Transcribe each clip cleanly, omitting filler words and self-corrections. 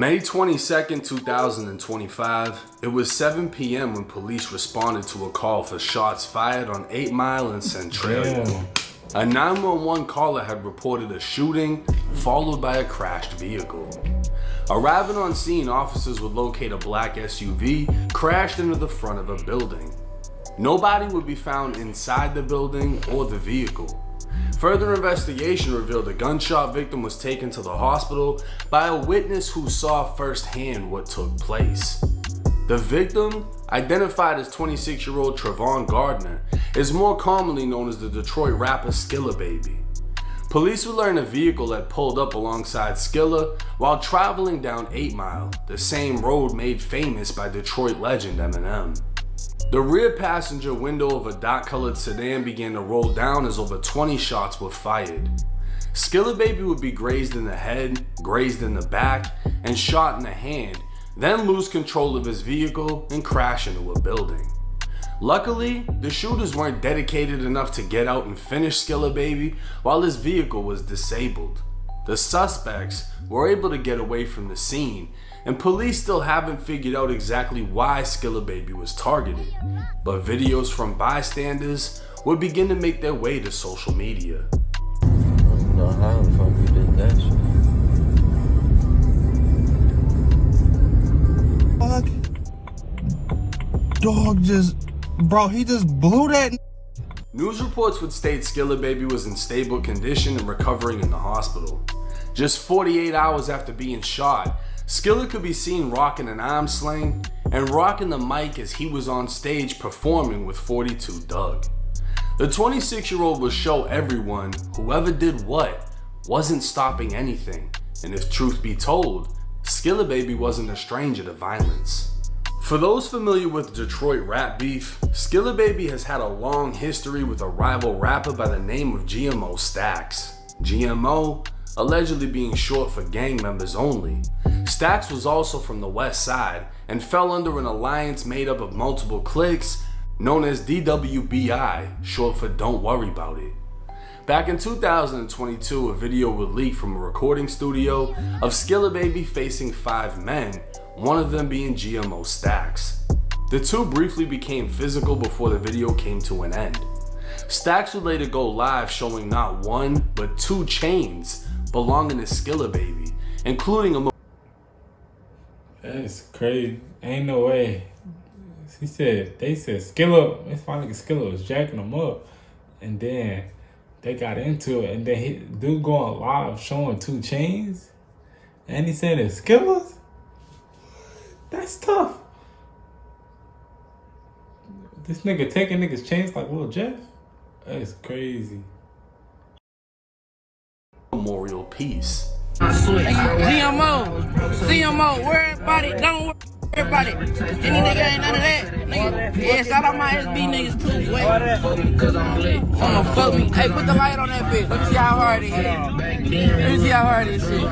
May 22nd, 2025, it was 7 p.m. when police responded to a call for shots fired on 8 Mile and Centralia. A 911 caller had reported a shooting followed by a crashed vehicle. Arriving on scene, officers would locate a black SUV crashed into the front of a building. Nobody would be found inside the building or the vehicle. Further investigation revealed the gunshot victim was taken to the hospital by a witness who saw firsthand what took place. The victim, identified as 26-year-old Trevon Gardner, is more commonly known as the Detroit rapper Skilla Baby. Police would learn a vehicle had pulled up alongside Skilla while traveling down 8 Mile, the same road made famous by Detroit legend Eminem. The rear passenger window of a dark-colored sedan began to roll down as over 20 shots were fired. Skilla Baby would be grazed in the head, grazed in the back, and shot in the hand, then lose control of his vehicle and crash into a building. Luckily, the shooters weren't dedicated enough to get out and finish Skilla Baby while his vehicle was disabled. The suspects were able to get away from the scene, and police still haven't figured out exactly why Skilla Baby was targeted, but videos from bystanders would begin to make their way to social media. I don't know how the fuck we did that shit. Fuck. Dog just, bro, he just blew that. News reports would state Skilla Baby was in stable condition and recovering in the hospital. Just 48 hours after being shot, Skilla could be seen rocking an arm sling and rocking the mic as he was on stage performing with 42 Doug. The 26-year-old would show everyone whoever did what wasn't stopping anything, and if truth be told, Skilla Baby wasn't a stranger to violence. For those familiar with Detroit rap beef, Skilla Baby has had a long history with a rival rapper by the name of GMO Stax. GMO allegedly being short for gang members only. Stax was also from the West Side and fell under an alliance made up of multiple cliques known as DWBI, short for Don't Worry About It. Back in 2022, a video would leak from a recording studio of Skilla Baby facing 5 men, one of them being GMO Stax. The two briefly became physical before the video came to an end. Stax would later go live showing not 1 but 2 chains belonging to Skilla Baby, including a That's crazy. Ain't no way. They said Skilla, it's finally Skilla was jacking them up. And then they got into it. And then dude going live showing 2 chains. And he said it's Skillas? That's tough. This nigga taking niggas chains like Lil Jeff? That's crazy. memorial piece. GMO, worry about it, don't worry about it. Any nigga ain't none of that, nigga. Yeah, shout out my SB niggas too. Wait, I'ma fuck me. Hey, put the light on that bitch. Let me see how hard it is. Let me see how hard this shit.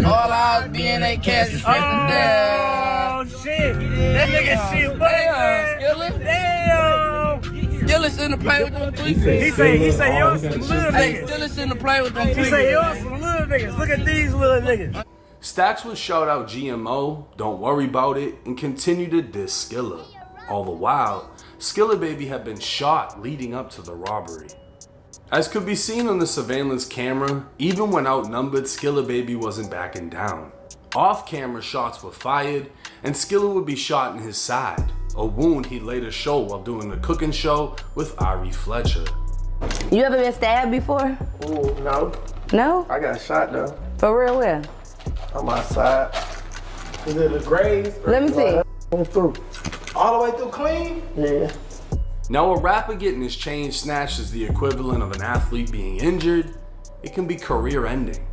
All eyes be in they cash is facing down. Oh shit, that nigga shit, what? Damn. Skillis in the play with them 3 He say y'all some little Hey, niggas. Skillis in the play with them 3 He say y'all some little niggas. Look at these little niggas. Stax would shout out GMO, Don't Worry About It, and continue to diss Skilla. All the while, Skilla Baby had been shot leading up to the robbery. As could be seen on the surveillance camera, even when outnumbered, Skilla Baby wasn't backing down. Off-camera shots were fired, and Skilla would be shot in his side, a wound he'd later show while doing the cooking show with Ari Fletcher. You ever been stabbed before? Ooh, no. No? I got shot though. For real, where? On my side. Is it the graves? Let me see. Went through. All the way through clean? Yeah. Now, a rapper getting his chain snatched is the equivalent of an athlete being injured. It can be career-ending.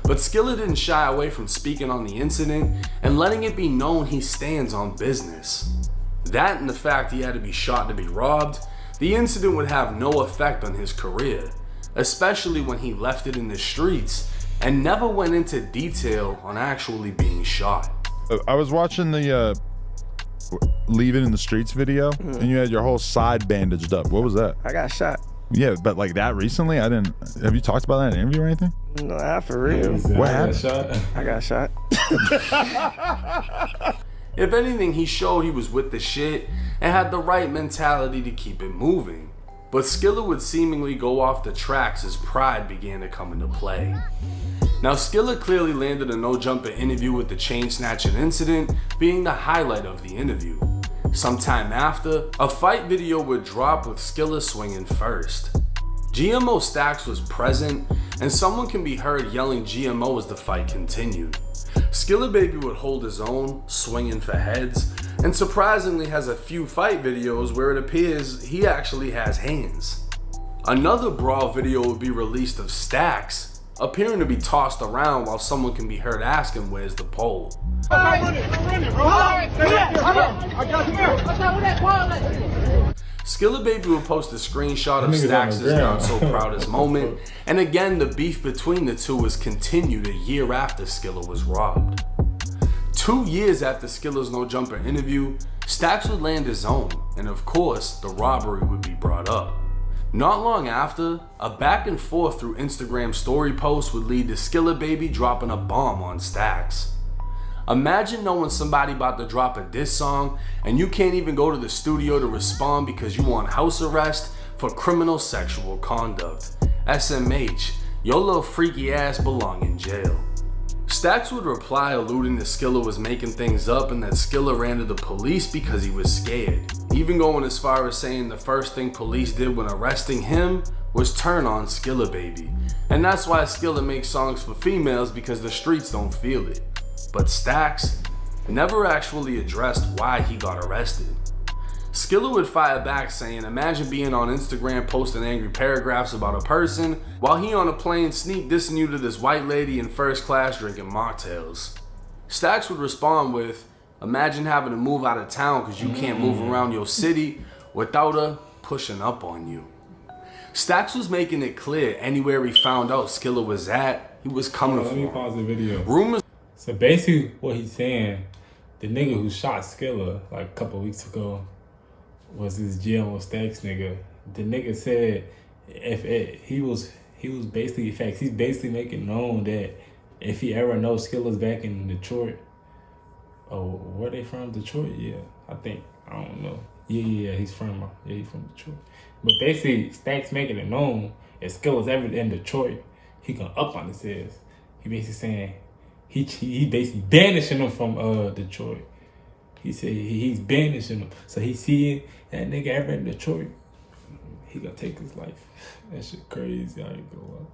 But Skilla didn't shy away from speaking on the incident and letting it be known he stands on business. That and the fact he had to be shot to be robbed, the incident would have no effect on his career, especially when he left it in the streets and never went into detail on actually being shot. I was watching the Leave It in the Streets video, and you had your whole side bandaged up. What was that? I got shot. Yeah, but like that recently, I didn't. Have you talked about that in an interview or anything? Nah, for real. What happened? I got shot. If anything, he showed he was with the shit and had the right mentality to keep it moving. But Skilla would seemingly go off the tracks as pride began to come into play. Now, Skilla clearly landed a no-jumper interview with the chain snatching incident being the highlight of the interview. Sometime after, a fight video would drop with Skilla swinging first. GMO Stax was present, and someone can be heard yelling GMO as the fight continued. Skilla Baby would hold his own, swinging for heads, and surprisingly has a few fight videos where it appears he actually has hands. Another brawl video would be released of Stax appearing to be tossed around while someone can be heard asking where's the pole. Skilla Baby would post a screenshot of Stax's not so proudest moment, and again the beef between the two was continued a year after Skilla was robbed. 2 years after Skilla's no jumper interview, Stax would land his own, and of course the robbery would be brought up. Not long after, a back and forth through Instagram story posts would lead to Skilla Baby dropping a bomb on Stax. Imagine knowing somebody about to drop a diss song and you can't even go to the studio to respond because you want house arrest for criminal sexual conduct. SMH, your little freaky ass belong in jail. Stax would reply alluding that Skilla was making things up and that Skilla ran to the police because he was scared, even going as far as saying the first thing police did when arresting him was turn on Skilla Baby. And that's why Skilla makes songs for females, because the streets don't feel it. But Stax never actually addressed why he got arrested. Skilla would fire back saying, imagine being on Instagram posting angry paragraphs about a person while he on a plane sneak dissing you to this white lady in first class drinking mocktails. Stax would respond with, imagine having to move out of town because you can't move around your city without her pushing up on you. Stax was making it clear anywhere he found out Skilla was at, he was coming for him. Let me pause the video. Rumors. So basically what he's saying, the nigga who shot Skilla like a couple weeks ago was this GMO Stax nigga. The nigga said he was basically facts. He's basically making known that if he ever knows Skilla's back in Detroit, where they from? Detroit? Yeah, I think. I don't know. Yeah, he's from Detroit. But basically, Stax making it known if Skilla's ever in Detroit, he gonna up on his ass. He basically saying he basically banishing him from Detroit. He said he's banishing him. So he see that nigga ever in Detroit, he gonna take his life. That shit crazy. I ain't gonna lie.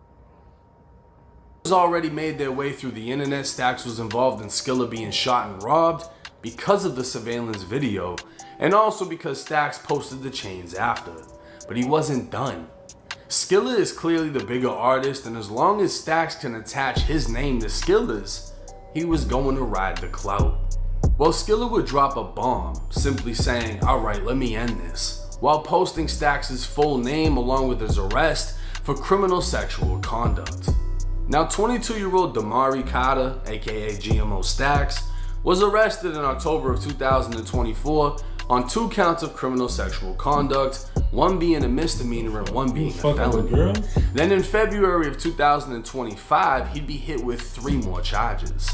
Already made their way through the internet. Stax was involved in Skilla being shot and robbed because of the surveillance video, and also because Stax posted the chains after. But he wasn't done. Skilla is clearly the bigger artist, and as long as Stax can attach his name to Skilla's, he was going to ride the clout. Well, Skilla would drop a bomb, simply saying, alright, let me end this, while posting Stax's full name along with his arrest for criminal sexual conduct. Now, 22-year-old Damari Carter, aka GMO Stax, was arrested in October of 2024 on 2 counts of criminal sexual conduct, one being a misdemeanor and one being a felony. Then in February of 2025, he'd be hit with 3 more charges.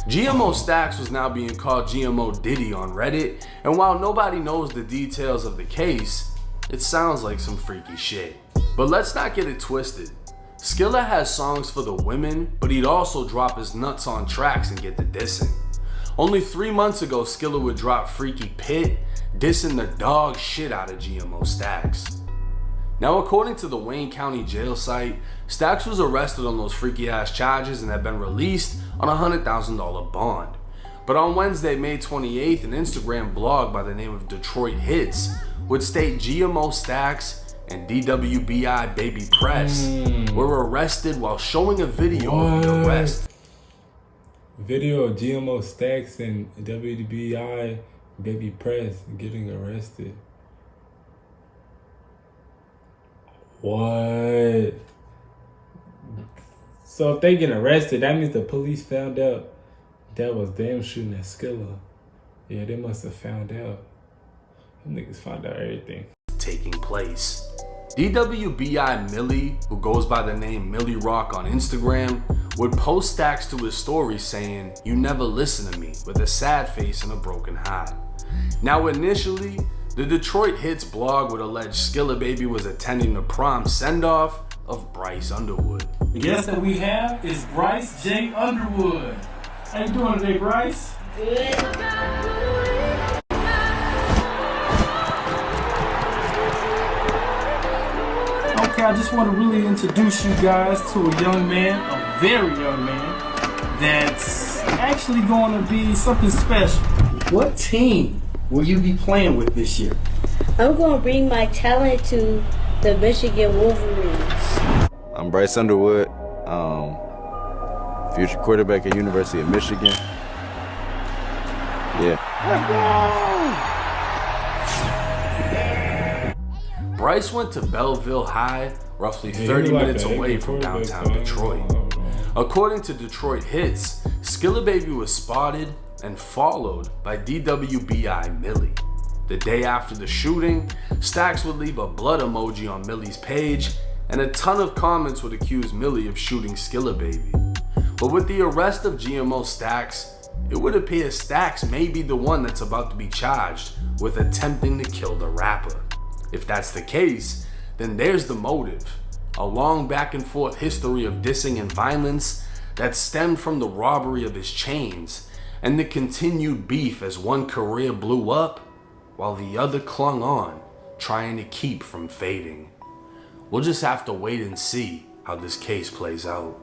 GMO Stax was now being called GMO Diddy on Reddit, and while nobody knows the details of the case, it sounds like some freaky shit. But let's not get it twisted. Skilla has songs for the women, but he'd also drop his nuts on tracks and get the dissing. Only 3 months ago, Skilla would drop Freaky Pit, dissing the dog shit out of GMO Stax. Now, according to the Wayne County jail site, Stax was arrested on those freaky ass charges and had been released on a $100,000 bond. But on Wednesday, May 28th, an Instagram blog by the name of Detroit Hits would state GMO Stax and DWBI Baby Press were arrested while showing a video of the arrest. Video of GMO Stax and WBI Baby Press getting arrested. What? So if they get arrested, that means the police found out that was them shooting at Skilla. Yeah, they must have found out. Them niggas found out everything. Taking place. DWBI Millie, who goes by the name Millie Rock on Instagram, would post Stax to his story saying, "You never listen to me," with a sad face and a broken heart. Now initially, the Detroit Hits blog would allege Skilla Baby was attending the prom send-off of Bryce Underwood. The guest that we have is Bryce J. Underwood. How you doing today, Bryce? Good. Okay, I just want to really introduce you guys to a young man, a very young man, that's actually going to be something special. What team will you be playing with this year? I'm going to bring my talent to the Michigan Wolverines. I'm Bryce Underwood, future quarterback at University of Michigan. Yeah. Bryce went to Belleville High, roughly 30 minutes away from downtown Detroit. According to Detroit Hits, Skilla Baby was spotted and followed by DWBI Millie. The day after the shooting, Stax would leave a blood emoji on Millie's page, and a ton of comments would accuse Millie of shooting Skilla Baby. But with the arrest of GMO Stax, it would appear Stax may be the one that's about to be charged with attempting to kill the rapper. If that's the case, then there's the motive. A long back and forth history of dissing and violence that stemmed from the robbery of his chains and the continued beef as one career blew up while the other clung on, trying to keep from fading. We'll just have to wait and see how this case plays out.